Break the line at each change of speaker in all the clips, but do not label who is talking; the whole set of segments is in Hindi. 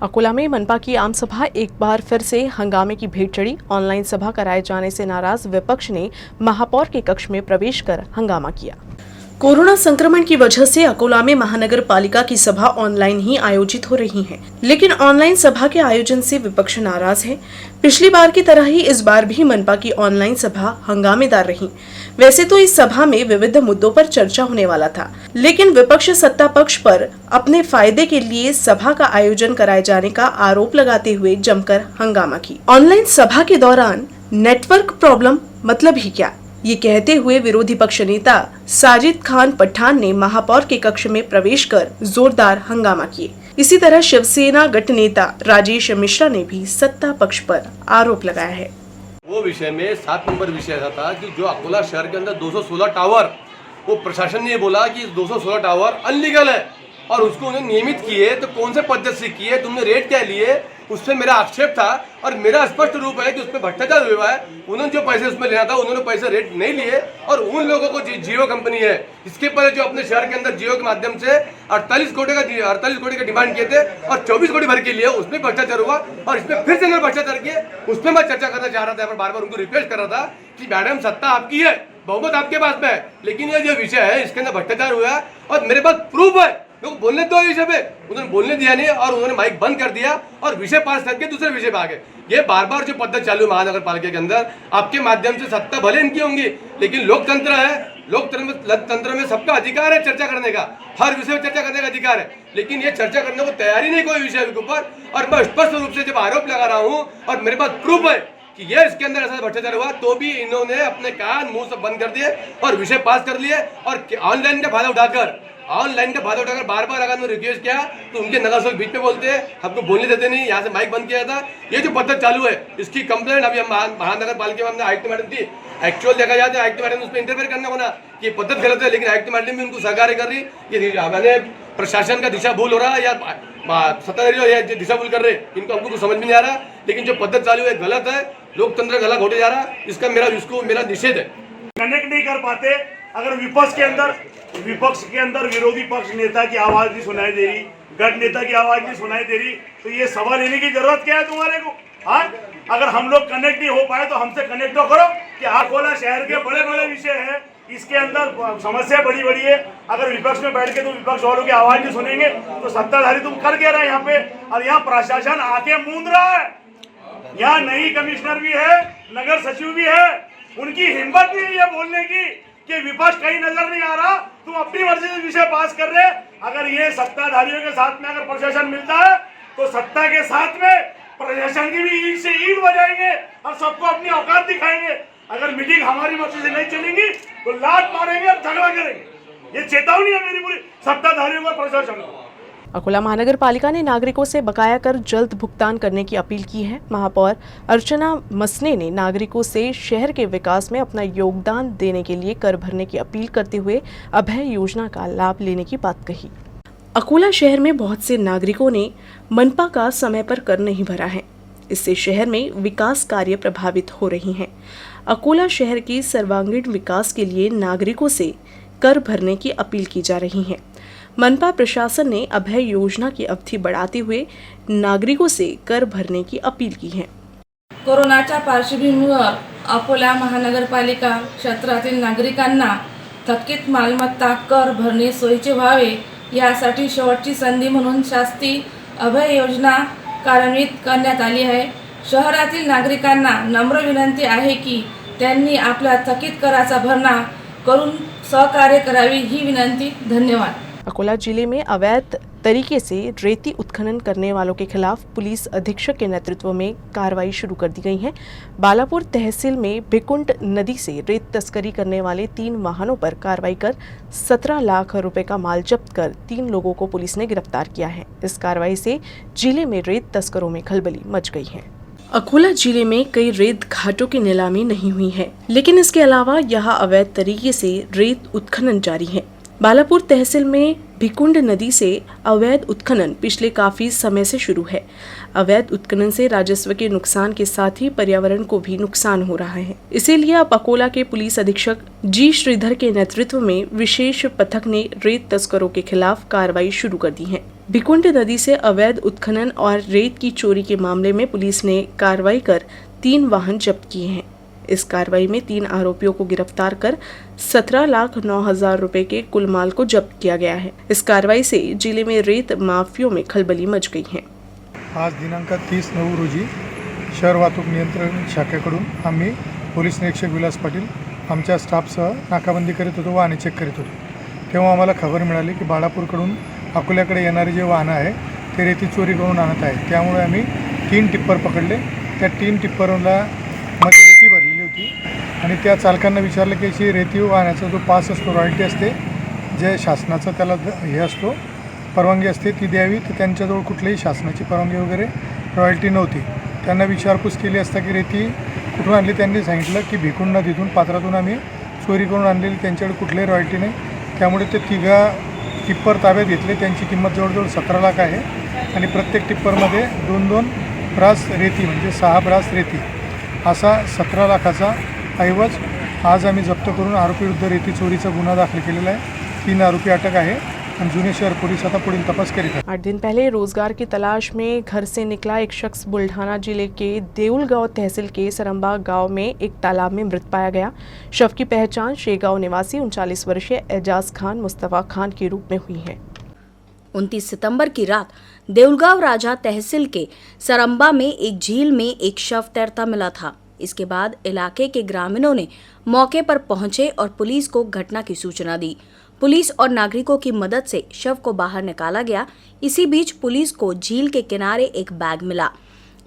अकोला में मनपा की आम सभा एक बार फिर से हंगामे की भेंट चढ़ी। ऑनलाइन सभा कराए जाने से नाराज विपक्ष ने महापौर के कक्ष में प्रवेश कर हंगामा किया। कोरोना संक्रमण की वजह से अकोला में महानगर पालिका की सभा ऑनलाइन ही आयोजित हो रही है, लेकिन ऑनलाइन सभा के आयोजन से विपक्ष नाराज है। पिछली बार की तरह ही इस बार भी मनपा की ऑनलाइन सभा हंगामेदार रही। वैसे तो इस सभा में विविध मुद्दों पर चर्चा होने वाला था, लेकिन विपक्ष सत्ता पक्ष पर अपने फायदे के लिए सभा का आयोजन कराए जाने का आरोप लगाते हुए जमकर हंगामा की। ऑनलाइन सभा के दौरान नेटवर्क प्रॉब्लम मतलब ही क्या, ये कहते हुए विरोधी पक्ष नेता साजिद खान पठान ने महापौर के कक्ष में प्रवेश कर जोरदार हंगामा किए। इसी तरह शिवसेना गठ नेता राजेश मिश्रा ने भी सत्ता पक्ष पर आरोप लगाया है।
वो विषय में 7 नंबर विषय ऐसा था कि जो अकोला शहर के अंदर 216 टावर, वो प्रशासन ने बोला कि 216 टावर अनलीगल है और उसको उन्हें नियमित किए तो कौन से पद्धति से किए, तुमने रेट क्या लिए, उसमें मेरा आक्षेप था और मेरा स्पष्ट रूप है कि उसमें भ्रष्टाचार हुआ है। उन्होंने जो पैसे उसमें लेना था उन्होंने पैसे रेट नहीं लिए और उन लोगों को जियो कंपनी है इसके पहले जो अपने शहर के अंदर जियो के माध्यम से 48 कोटी का डिमांड किए थे और 24 कोटी भर के लिए उसमें भ्रष्टाचार हुआ और इसमें फिर से भ्रष्टाचार किए। उसमें मैं चर्चा करना चाह रहा था, बार बार उनको रिक्वेस्ट कर रहा था कि मैडम सत्ता आपकी है, बहुमत आपके पास में है, लेकिन ये जो विषय है इसके अंदर भ्रष्टाचार हुआ है और मेरे पास प्रूफ है। लोग बोलने दो विषय पे, उन्होंने बोलने दिया नहीं और उन्होंने माइक बंद कर दिया और विषय पास करके दूसरे विषय पे आ गए। ये बार बार जो पद्धति चालू महानगर पालिका के अंदर आपके माध्यम से सत्ता भले इनकी होंगी, लेकिन लोकतंत्र है, लोकतंत्र में सबका अधिकार है चर्चा करने का, हर विषय में चर्चा करने का अधिकार है, लेकिन ये चर्चा करने को तैयारी नहीं कोई विषय के ऊपर। और मैं स्पष्ट रूप से जब आरोप लगा रहा हूँ और मेरे पास प्रूफ है कि ये इसके अंदर ऐसा भ्रष्टाचार हुआ, तो भी इन्होंने अपने कान मुंह सब बंद कर दिए और विषय पास कर लिए और ऑनलाइन का फायदा उठाकर बार बार अगर उन्होंने रिक्वेस्ट किया तो उनके नगर सेवक बीच में बोलते हैं, हमको बोलने देते नहीं, यहाँ से माइक बंद किया था। ये जो पद्धति चालू है इसकी कंप्लेंट अभी हम महानगर पालिका में हमने आयुक्त मैडम दी। एक्चुअल देखा जाए तो आयुक्त मैडम उसमें इंटरफेयर करने को ना कि पद्धति गलत है, लेकिन आयुक्त मैडम भी उनको सहकार्य कर रही। ये मैंने प्रशासन का दिशा भूल हो रहा है या सत्ताधारी दिशा भूल कर रहे, इनको हमको कुछ समझ में नहीं आ रहा, लेकिन जो पद्धति चालू है गलत है, लोकतंत्र गलत होते जा रहा है, इसका मेरा निषेध है।
कनेक्ट नहीं कर पाते। अगर विपक्ष के अंदर विरोधी पक्ष नेता की आवाज नहीं सुनाई दे रही, गठ नेता की आवाज नहीं सुनाई दे रही, तो ये सवाल लेने की जरूरत क्या है तुम्हारे को? हाँ, अगर हम लोग कनेक्ट नहीं हो पाए तो हमसे कनेक्ट तो करो कि अकोला शहर के बड़े बड़े विषय है, इसके अंदर समस्या बड़ी बड़ी है। अगर विपक्ष में बैठ के तुम विपक्ष वालों की आवाज नहीं सुनेंगे तो सत्ताधारी तुम कर क्या रहा है यहाँ पे? और यहाँ प्रशासन आके मूंद रहा है, यहाँ नई कमिश्नर भी है, नगर सचिव भी है, उनकी हिम्मत नहीं है बोलने की कि विपक्ष कहीं नजर नहीं आ रहा, तुम अपनी मर्जी से विषय पास कर रहे। अगर ये सत्ताधारियों के साथ में अगर प्रशासन मिलता है तो सत्ता के साथ में प्रशासन की भी ईंट से ईंट बजाएंगे और सबको अपनी औकात दिखाएंगे। अगर मीटिंग हमारी मर्जी से नहीं चलेंगी तो लात मारेंगे और झगड़ा करेंगे। ये चेतावनी है मेरी पूरी सत्ताधारियों को, प्रशासन को।
अकोला महानगर पालिका ने नागरिकों से बकाया कर जल्द भुगतान करने की अपील की है। महापौर अर्चना मसने ने नागरिकों से शहर के विकास में अपना योगदान देने के लिए कर भरने की अपील करते हुए अभय योजना का लाभ लेने की बात कही। अकोला शहर में बहुत से नागरिकों ने मनपा का समय पर कर नहीं भरा है, इससे शहर में विकास कार्य प्रभावित हो रही हैं। अकोला शहर के सर्वांगीण विकास के लिए नागरिकों से कर भरने की अपील की जा रही है। मनपा प्रशासन ने अभय योजना की अवधि बढ़ाते हुए नागरिकों से कर भरने की अपील की है।
कोरोनाच्या पार्श्वभूमीवर अकोला महानगरपालिका क्षेत्रातील नागरिकांना थकीत मालमत्ता कर भरणे सोयीचे व्हावे यासाठी शेवटची संधी म्हणून शासकीय अभय योजना कार्यान्वित करण्यात आली आहे। शहरातील नागरिकांना नम्र विनंती आहे की त्यांनी आपला थकीत कराचा भरणा करून सहकार्य करावी ही विनंती। धन्यवाद।
अकोला जिले में अवैध तरीके से रेती उत्खनन करने वालों के खिलाफ पुलिस अधीक्षक के नेतृत्व में कार्रवाई शुरू कर दी गई है। बालापुर तहसील में भिकुंड नदी से रेत तस्करी करने वाले 3 वाहनों पर कार्रवाई कर 17 लाख रुपए का माल जब्त कर 3 लोगों को पुलिस ने गिरफ्तार किया है। इस कार्रवाई से जिले में रेत तस्करों में खलबली मच गई है। अकोला जिले में कई रेत घाटों की नीलामी नहीं हुई है, लेकिन इसके अलावा यहाँ अवैध तरीके से रेत उत्खनन जारी है। बालापुर तहसील में भिकुंड नदी से अवैध उत्खनन पिछले काफी समय से शुरू है। अवैध उत्खनन से राजस्व के नुकसान के साथ ही पर्यावरण को भी नुकसान हो रहा है। इसीलिए अब अकोला के पुलिस अधीक्षक जी श्रीधर के नेतृत्व में विशेष पथक ने रेत तस्करों के खिलाफ कार्रवाई शुरू कर दी है। भिकुंड नदी से अवैध उत्खनन और रेत की चोरी के मामले में पुलिस ने कार्रवाई कर 3 वाहन जब्त किए हैं। इस कार्रवाई में 3 आरोपियों को गिरफ्तार कर 17,09,000 रुपए के कुल माल को जब्त किया गया है। इस कार्रवाई से जिले में रेत माफियों में खलबली मच गई है।
आज दिनांक 30/9 रोजी शहर वाहतूक नियंत्रण शाखेकडून आम्ही पोलीस निरीक्षक विलास पाटील आमच्या स्टाफसह नाकाबंदी करीत होतो, वाहने चेक करीत होतो। तेव्हा आम्हाला खबर मिळाली की बाळापूरकडून अकोल्याकडे येणारे जे वाहनं आहे ते रेती चोरी करून आणत आहे। त्यामुळे आम्ही 3 टिप्पर पकडले। त्या 3 टिप्परला मध्ये रेती भरलेली होती आणि त्या चालकांना विचारलं की अशी रेती वाहण्याचा जो पास असतो, रॉयल्टी असते, जे शासनाचा त्याला हे असतो, परवानगी असते, ती द्यावी। तर त्यांच्याजवळ कुठलीही शासनाची परवानगी वगैरे रॉयल्टी नव्हती। त्यांना विचारपूस केली असता की रेती कुठून आणली, त्यांनी सांगितलं की भिकुंड नदीतून पात्रातून आम्ही चोरी करून आणलेली, त्यांच्याकडे कुठलीही रॉयल्टी नाही। त्यामुळे ते 3 टिप्पर ताब्यात घेतले। त्यांची किंमत जवळजवळ 17 लाख आहे आणि प्रत्येक टिप्परमध्ये 2-2 ब्रास रेती म्हणजे 6 ब्रास रेती असा 17 लाखाचा ऐवज आज आम्ही जप्त करून आरोपीविरुद्ध रेती चोरीचा गुन्हा दाखल केलेला आहे। 3 आरोपी अटक आहे और जुने शहर पुलिस आता पुढील तपास करीत आहे।
8 दिन पहले रोजगार की तलाश में घर से निकला एक शख्स बुल्ढाना जिले के देउलगांव तहसील के सरंबा गांव में एक तालाब में मृत पाया गया। शव की पहचान शेगांव निवासी 39 वर्षीय एजाज खान मुस्तफा खान के रूप में हुई है।
29 सितंबर की रात देउलगांव राजा तहसील के सरंबा में एक झील में एक शव तैरता मिला था। इसके बाद इलाके के ग्रामीणों ने मौके पर पहुंचे और पुलिस को घटना की सूचना दी। पुलिस और नागरिकों की मदद से शव को बाहर निकाला गया। इसी बीच पुलिस को झील के किनारे एक बैग मिला।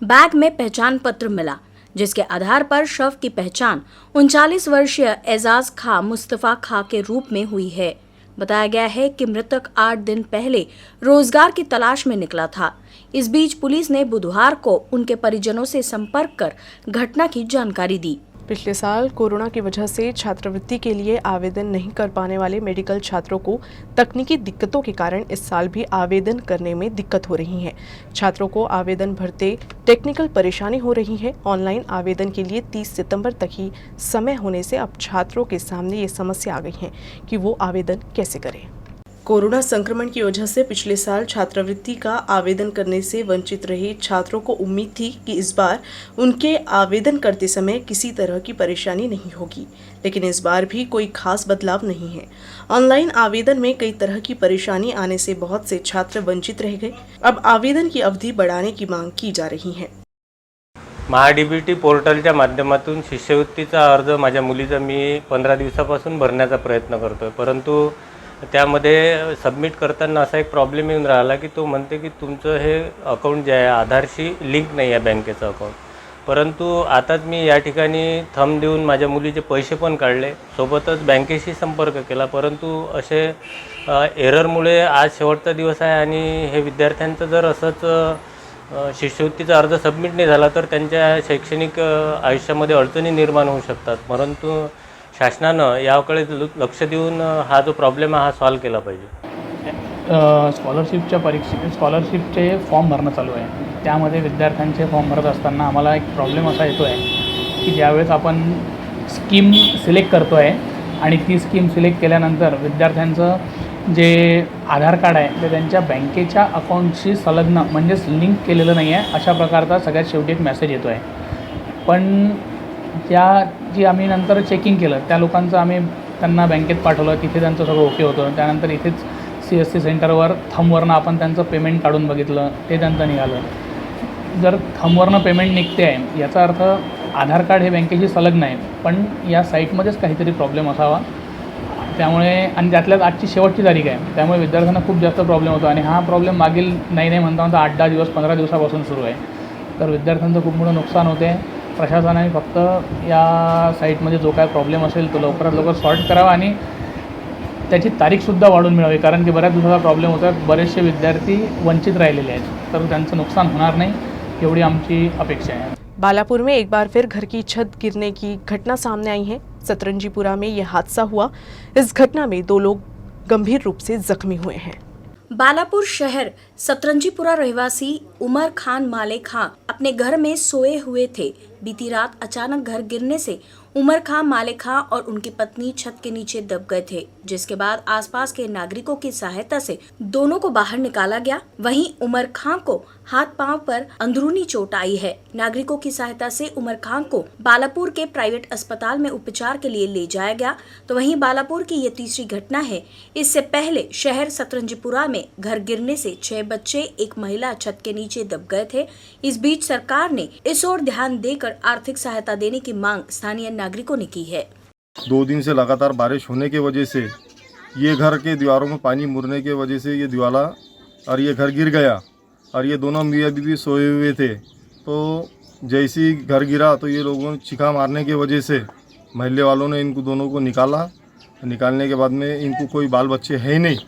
बैग में पहचान पत्र मिला, जिसके आधार पर शव की पहचान 39 वर्षीय एजाज खां मुस्तफा खां के रूप में हुई है। बताया गया है कि मृतक 8 दिन पहले रोजगार की तलाश में निकला था। इस बीच पुलिस ने बुधवार को उनके परिजनों से संपर्क कर घटना की जानकारी दी।
पिछले साल कोरोना की वजह से छात्रवृत्ति के लिए आवेदन नहीं कर पाने वाले मेडिकल छात्रों को तकनीकी दिक्कतों के कारण इस साल भी आवेदन करने में दिक्कत हो रही है। छात्रों को आवेदन भरते टेक्निकल परेशानी हो रही है। ऑनलाइन आवेदन के लिए 30 सितंबर तक ही समय होने से अब छात्रों के सामने ये समस्या आ गई है कि वो आवेदन कैसे करें। कोरोना संक्रमण की वजह से पिछले साल छात्रवृत्ति का आवेदन करने से वंचित रहे छात्रों को उम्मीद थी कि इस बार उनके आवेदन करते समय किसी तरह की परेशानी नहीं होगी, लेकिन इस बार भी कोई खास बदलाव नहीं है। ऑनलाइन आवेदन में कई तरह की परेशानी आने से बहुत से छात्र वंचित रह गए। अब आवेदन की अवधि बढ़ाने की मांग की जा रही है।
महाडीबीटी पोर्टलच्या माध्यमातून शिष्यवृत्तीचा अर्ज माझ्या मुलीचा मी 15 दिवसापासून भरण्याचा प्रयत्न करतोय, परंतु त्यामध्ये सबमिट करताना असा एक प्रॉब्लेम येऊन राहिला की तो म्हणते की तुमचं हे अकाउंट जे आहे आधारशी लिंक नाही आहे बँकेचं अकाउंट। परंतु आताच मी या ठिकाणी थंब देऊन माझ्या मुलीचे पैसे पण काढले, सोबतच बँकेशी संपर्क केला, परंतु असे एररमुळे आज शेवटचा दिवस आहे आणि हे विद्यार्थ्यांचं जर असंच शिष्यवृत्तीचा अर्ज सबमिट नाही झाला तर त्यांच्या शैक्षणिक आयुष्यामध्ये अडचणी निर्माण होऊ शकतात। परंतु शासनानं याकडे लक्ष देऊन हा जो प्रॉब्लेम आहे हा सॉल्व केला पाहिजे।
स्कॉलरशिपचे फॉर्म भरणं चालू आहे। त्यामध्ये विद्यार्थ्यांचे फॉर्म भरत असताना आम्हाला एक प्रॉब्लेम असा येतो आहे की ज्यावेळेस आपण स्कीम सिलेक्ट करतो आहे आणि ती स्कीम सिलेक्ट केल्यानंतर विद्यार्थ्यांचं जे आधार कार्ड आहे ते त्यांच्या बँकेच्या अकाउंटशी संलग्न म्हणजेच लिंक केलेलं नाही आहे, अशा प्रकारचा सगळ्यात शेवटी एक मेसेज येतो आहे। पण जी आम्ही नंतर चेकिंग केलं त्या लोकांचं आम्ही त्यांना बँकेत पाठवलं, तिथे त्यांचं सगळं ओके होतं। त्यानंतर इथेच CSC सेंटरवर थंबवरनं आपण त्यांचं पेमेंट काढून बघितलं, ते त्यांचं निघालं। जर थंबवरनं पेमेंट निघते आहे याचा अर्थ आधार कार्ड हे बँकेशी संलग्न आहे, पण या साईटमध्येच काहीतरी प्रॉब्लेम असावा। त्यामुळे आणि त्यातल्यात आजची शेवटची तारीख आहे, त्यामुळे विद्यार्थ्यांना खूप जास्त प्रॉब्लेम होतो आणि हा प्रॉब्लेम मागील नाही म्हणता 8-10 दिवस 15 दिवसापासून सुरू आहे। तर विद्यार्थ्यांचं खूप मोठं नुकसान होते। प्रशासनाने फक्त या साईटमध्ये जो काय प्रॉब्लेम असेल तो लवकरात लवकर सॉल्व करावा आणि त्याची तारीखसुद्धा वाढून मिळावी, कारण की बऱ्याच दिवसाचा प्रॉब्लेम होता। बरेचसे विद्यार्थी वंचित राहिलेले आहेत, तर त्यांचं नुकसान होणार नाही एवढी आमची अपेक्षा आहे।
बालापुर में एक बार फिर घर की छत गिरने की घटना सामने आई है। सतरंजीपुरा में यह हादसा हुआ। इस घटना में 2 लोग गंभीर रूप से जख्मी हुए हैं।
बालापुर शहर सतरंजीपुरा रहवासी उमर खान माले खां अपने घर में सोए हुए थे। बीती रात अचानक घर गिरने से उमर खान माले खां और उनकी पत्नी छत के नीचे दब गए थे, जिसके बाद आसपास के नागरिकों की सहायता से दोनों को बाहर निकाला गया। वहीं उमर खां को हाथ पांव पर अंदरूनी चोट आई है। नागरिकों की सहायता से उमर खां को बालापुर के प्राइवेट अस्पताल में उपचार के लिए ले जाया गया। तो वहीं बालापुर की ये तीसरी घटना है। इससे पहले शहर सतरंजीपुरा में घर गिरने से 6 बच्चे, एक महिला छत के नीचे दब गए थे। इस बीच सरकार ने इस ओर ध्यान देकर आर्थिक सहायता देने की मांग स्थानीय नागरिकों ने की है।
2 दिन से लगातार बारिश होने की वजह से ये घर के दीवारों में पानी मुड़ने की वजह से ये दीवाला और ये घर गिर गया और ये दोनों मियाँ बीवी सोए हुए थे। तो जैसे ही घर गिरा तो ये लोगों ने चीखा मारने की वजह से महल्ले वालों ने इनको दोनों को निकाला। निकालने के बाद में इनको कोई बाल बच्चे है ही नहीं।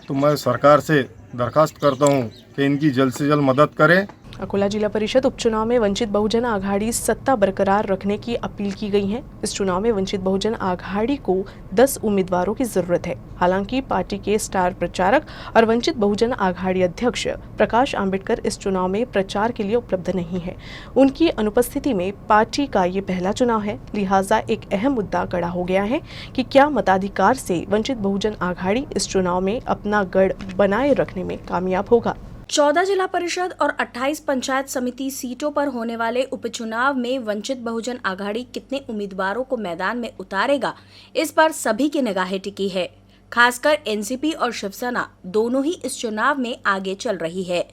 तो मैं सरकार से दरखास्त करता हूँ कि इनकी जल्द से जल्द मदद करें।
अकोला जिला परिषद उपचुनाव में वंचित बहुजन आघाड़ी सत्ता बरकरार रखने की अपील की गई है। इस चुनाव में वंचित बहुजन आघाड़ी को 10 उम्मीदवारों की जरूरत है। हालांकि पार्टी के स्टार प्रचारक और वंचित बहुजन आघाड़ी अध्यक्ष प्रकाश आंबेडकर इस चुनाव में प्रचार के लिए उपलब्ध नहीं है। उनकी अनुपस्थिति में पार्टी का ये पहला चुनाव है, लिहाजा एक अहम मुद्दा खड़ा हो गया है कि क्या मताधिकार से वंचित बहुजन आघाड़ी इस चुनाव में अपना गढ़ बनाए रखने में कामयाब होगा।
14 जिला परिषद और 28 पंचायत समिति सीटों पर होने वाले उपचुनाव में वंचित बहुजन आघाड़ी कितने उम्मीदवारों को मैदान में उतारेगा, इस पर सभी की निगाहें टिकी है। खासकर एनसीपी और शिवसेना दोनों ही इस चुनाव में आगे चल रही है।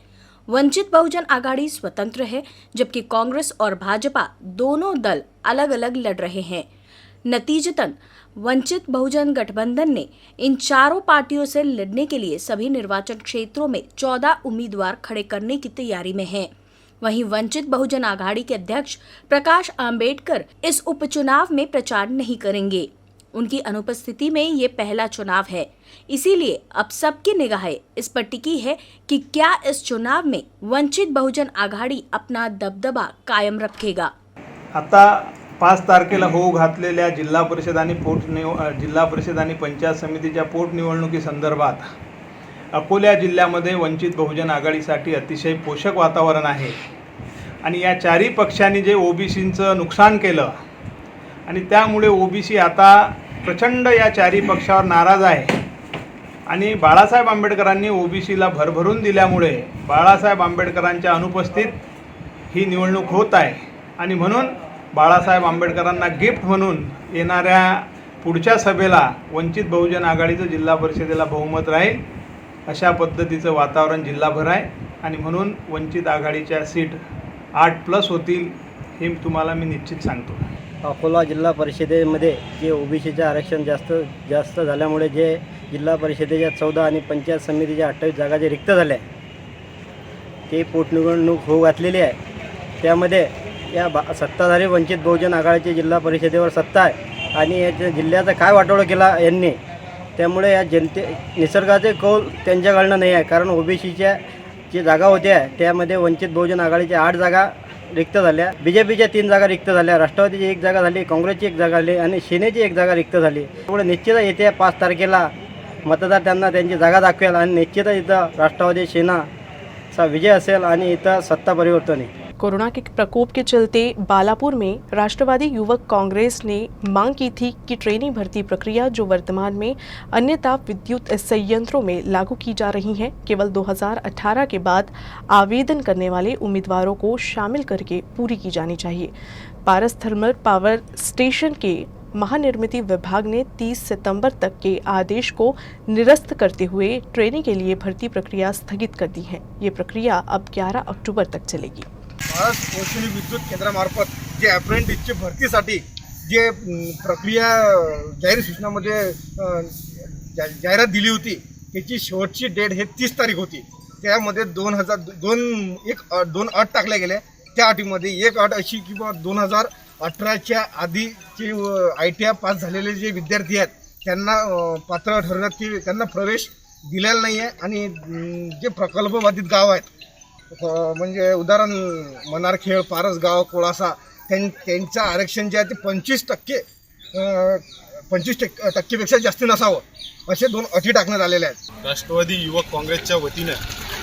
वंचित बहुजन आघाड़ी स्वतंत्र है, जबकि कांग्रेस और भाजपा दोनों दल अलग अलग लड़ रहे हैं। नतीजतन वंचित बहुजन गठबंधन ने इन चारों पार्टियों से लड़ने के लिए सभी निर्वाचन क्षेत्रों में 14 उम्मीदवार खड़े करने की तैयारी में हैं। वहीं वंचित बहुजन आघाड़ी के अध्यक्ष प्रकाश आंबेडकर इस उपचुनाव में प्रचार नहीं करेंगे। उनकी अनुपस्थिति में ये पहला चुनाव है, इसीलिए अब सबकी निगाहें इस पर टिकी है कि क्या इस चुनाव में वंचित बहुजन आघाड़ी अपना दबदबा कायम रखेगा।
आता 5 तारखेला होऊ घातलेल्या जिल्हा परिषद आणि पंचायत समितीच्या पोटनिवडणुकीसंदर्भात अकोला जिल्ह्यामध्ये वंचित बहुजन आघाडीसाठी अतिशय पोषक वातावरण आहे आणि या चारही पक्षांनी जे ओबीसींचं नुकसान केलं आणि त्यामुळे ओबीसी आता प्रचंड या चारही पक्षावर नाराज आहे आणि बाळासाहेब आंबेडकरांनी ओबीसीला भरभरून दिल्यामुळे बाळासाहेब आंबेडकरांच्या अनुपस्थित ही निवडणूक होत आहे आणि म्हणून बाळासाहेब आंबेडकरांना गिफ्ट म्हणून येणाऱ्या पुढच्या सभेला वंचित बहुजन आघाडीचं जिल्हा परिषदेला बहुमत राहील अशा पद्धतीचं वातावरण जिल्हाभर आहे आणि म्हणून वंचित आघाडीच्या सीट 8+ होतील हे तुम्हाला मी निश्चित सांगतो।
अकोला जिल्हा परिषदेमध्ये जे ओबीसीचे आरक्षण जास्त झाल्यामुळे जे जिल्हा परिषदेच्या 14 आणि पंचायत समितीच्या 28 जागा जे रिक्त झाल्या ते पोटनिवडणूक होऊ घातलेली आहे। त्यामध्ये या सत्ताधारी वंचित बहुजन आघाडीची जिल्हा परिषदेवर सत्ता आहे आणि या जिल्ह्याचा काय वाटोळा केला यांनी, त्यामुळे या निसर्गाचे कौल त्यांच्याकडनं नाही आहे। कारण ओबीसीच्या जी जागा होत्या त्यामध्ये वंचित बहुजन आघाडीच्या 8 जागा रिक्त झाल्या, बीजेपीच्या 3 जागा रिक्त झाल्या, राष्ट्रवादीची 1 जागा झाली, काँग्रेसची 1 जागा झाली आणि सेनेची 1 जागा रिक्त झाली। त्यामुळे निश्चितच येत्या 5 तारखेला मतदार त्यांना त्यांची जागा दाखवेल आणि निश्चितच इथं राष्ट्रवादी सेनाचा विजय असेल आणि इथं सत्ता परिवर्तन आहे।
कोरोना के प्रकोप के चलते बालापुर में राष्ट्रवादी युवक कांग्रेस ने मांग की थी कि ट्रेनी भर्ती प्रक्रिया जो वर्तमान में अन्य ताप विद्युत संयंत्रों में लागू की जा रही है, केवल 2018 के बाद आवेदन करने वाले उम्मीदवारों को शामिल करके पूरी की जानी चाहिए। पारस थर्मल पावर स्टेशन के महानिर्मिती विभाग ने 30 सितंबर तक के आदेश को निरस्त करते हुए ट्रेनिंग के लिए भर्ती प्रक्रिया स्थगित कर दी है। ये प्रक्रिया अब 11 अक्टूबर तक चलेगी।
भारत औष्णिक विद्युत केंद्रामार्फत जे अप्रेंटिसची भरतीसाठी जे प्रक्रिया जाहीर सूचनामध्ये जाहिरात दिली होती त्याची शेवटची डेट हे 30 तारीख होती। त्यामध्ये 2 अट टाकल्या गेल्या। त्या अटीमध्ये एक अट अशी की 2018च्या आधीचे ITI पास झालेले जे विद्यार्थी आहेत त्यांना पात्र ठरवण्यात की त्यांना प्रवेश दिलेला नाही आहे आणि जे प्रकल्पबाधित गाव आहेत म्हणजे उदाहरण मनारखेळ, पारसगाव, कोळासा त्यांचं आरक्षण जे आहे ते 25%
25% जास्त नसावं असे 2 अटी टाकण्यात आलेल्या आहेत.
राष्ट्रवादी युवक काँग्रेसच्या वतीनं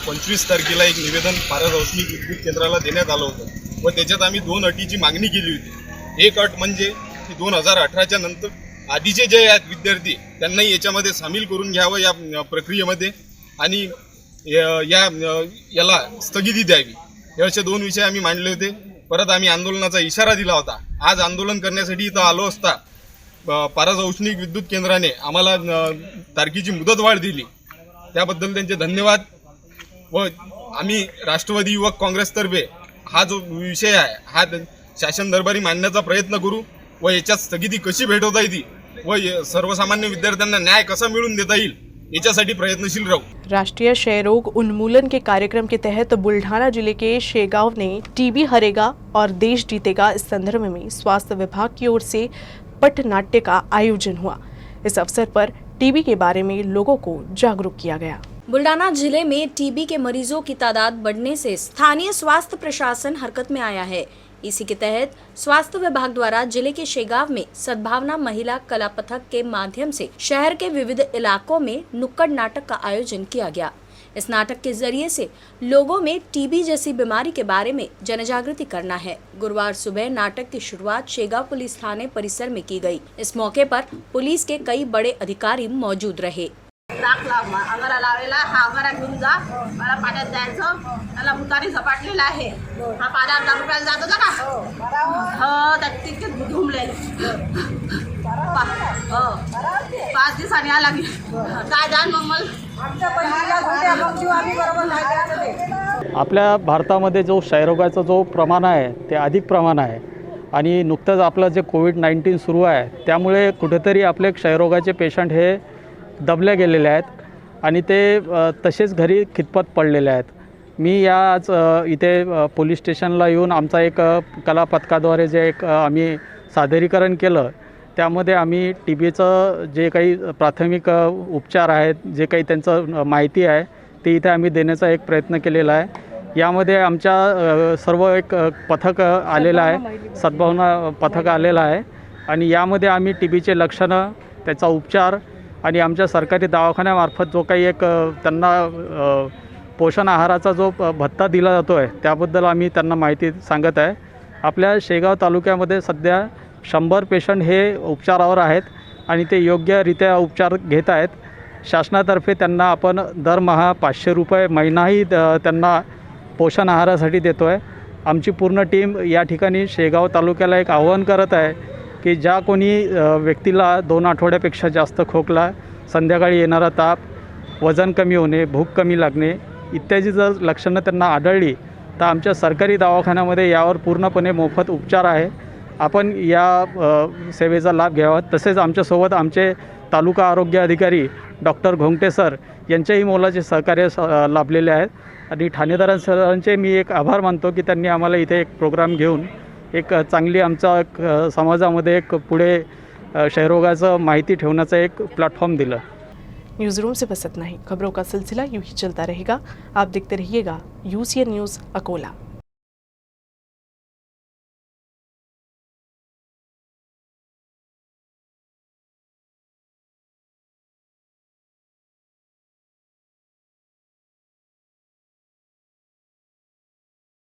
25 तारखेला एक निवेदन पारस औष्णिक विद्युत केंद्राला देण्यात आलं होतं व त्याच्यात आम्ही 2 अटीची मागणी केली होती. एक अट म्हणजे की 2018च्या नंतर आधीचे जे आहेत विद्यार्थी त्यांनाही याच्यामध्ये सामील करून घ्यावं या प्रक्रियेमध्ये आणि याला स्थगिती द्यावी. हे असे 2 विषय आम्ही मांडले होते. परत आम्ही आंदोलनाचा इशारा दिला होता. आज आंदोलन करण्यासाठी इथं आलो असता पारस औष्णिक विद्युत केंद्राने आम्हाला तारखेची मुदतवाढ दिली, त्याबद्दल त्यांचे धन्यवाद. व आम्ही राष्ट्रवादी युवक काँग्रेसतर्फे हा जो विषय आहे हा शासन दरबारी मांडण्याचा प्रयत्न करू व याच्यात स्थगिती कशी भेटवता येईल व सर्वसामान्य विद्यार्थ्यांना न्याय कसा मिळवून देता येईल याच्यासाठी प्रयत्नशील राहू.
राष्ट्रीय क्षय रोग उन्मूलन के कार्यक्रम के तहत बुल्ढाना जिले के शेगांव ने टीबी हरेगा और देश जीतेगा इस संदर्भ में स्वास्थ्य विभाग की ओर से पटनाट्य का आयोजन हुआ। इस अवसर पर टीबी के बारे में लोगों को जागरूक किया गया।
बुल्ढाना जिले में टीबी के मरीजों की तादाद बढ़ने से स्थानीय स्वास्थ्य प्रशासन हरकत में आया है। इसी के तहत स्वास्थ्य विभाग द्वारा जिले के शेगांव में सद्भावना महिला कला पथक के माध्यम से शहर के विविध इलाकों में नुक्कड़ नाटक का आयोजन किया गया। इस नाटक के जरिए से लोगों में टीबी जैसी बीमारी के बारे में जनजागृति करना है। गुरुवार सुबह नाटक की शुरुआत शेगांव पुलिस थाने परिसर में की गई। इस मौके पर पुलिस के कई बड़े अधिकारी मौजूद रहे।
अंगाला लावलेला हा अंगारा घेऊन जा, मला पाण्यात जायचं, त्याला मुतारी झपाटलेला आहे. हा पाण्यात दाबुकायला जात होता का? हो, त्या तिकीट घुमलेले. 5 दिवसांनी आला की काय जाण मग मला
आपल्या भारतामध्ये जो क्षयरोगाचा जो प्रमाण आहे ते अधिक प्रमाण आहे आणि नुकतंच आपलं जे कोविड-19 सुरू आहे त्यामुळे कुठेतरी आपले क्षयरोगाचे पेशंट हे दबले गेलेले आहेत आणि ते तसेच घरी खितपत पडलेले आहेत. मी या आज इथे पोलीस स्टेशनला येऊन आमचा एक कला पथकाद्वारे जे एक आम्ही सादरीकरण केलं त्यामध्ये आम्ही टीबीचं जे काही प्राथमिक उपचार आहेत, जे काही त्यांचं माहिती आहे ते इथे आम्ही देण्याचा एक प्रयत्न केलेला आहे. यामध्ये आमच्या सर्व एक पथक आलेलं आहे, सद्भावना पथक आलेलं आहे आणि यामध्ये आम्ही टीबीचे लक्षणं, त्याचा उपचार आणि आमच्या सरकारी दवाखान्यामार्फत जो काही एक त्यांना पोषण आहाराचा जो भत्ता दिला जातो आहे त्याबद्दल आम्ही त्यांना माहिती सांगत आहे. आपल्या शेगाव तालुक्यामध्ये सध्या 100 पेशंट हे उपचारावर आहेत आणि ते योग्यरित्या उपचार घेत आहेत. शासनातर्फे त्यांना आपण दरमहा 500 रुपये महिनाही त्यांना पोषण आहारासाठी देतो आहे. आमची पूर्ण टीम या ठिकाणी शेगाव तालुक्याला एक आवाहन करत आहे की ज्या कोणी व्यक्तीला 2 आठवड्यापेक्षा जास्त खोकला, संध्याकाळी येणारा ताप, वजन कमी होणे, भूक कमी लागणे इत्यादी जर लक्षणं त्यांना आढळली तर आमच्या सरकारी दवाखान्यामध्ये यावर पूर्णपणे मोफत उपचार आहे. आपण या सेवेचा लाभ घ्यावा. तसेच आमच्यासोबत आमचे तालुका आरोग्य अधिकारी डॉक्टर घोंगटे सर यांच्याही मोलाचे सहकार्य लाभलेले आहेत आणि ठाणेदारांचे मी एक आभार मानतो की त्यांनी आम्हाला इथे एक प्रोग्राम घेऊन एक चांगली आमचा समाजामध्ये एक पुढे क्षयरोगाचं माहिती ठेवण्याचा एक प्लॅटफॉर्म दिला.
न्यूज़ रूम से बस इतना ही। खबरों का सिलसिला यूं ही चलता रहेगा। आप देखते रहिएगा UCN न्यूज़ अकोला।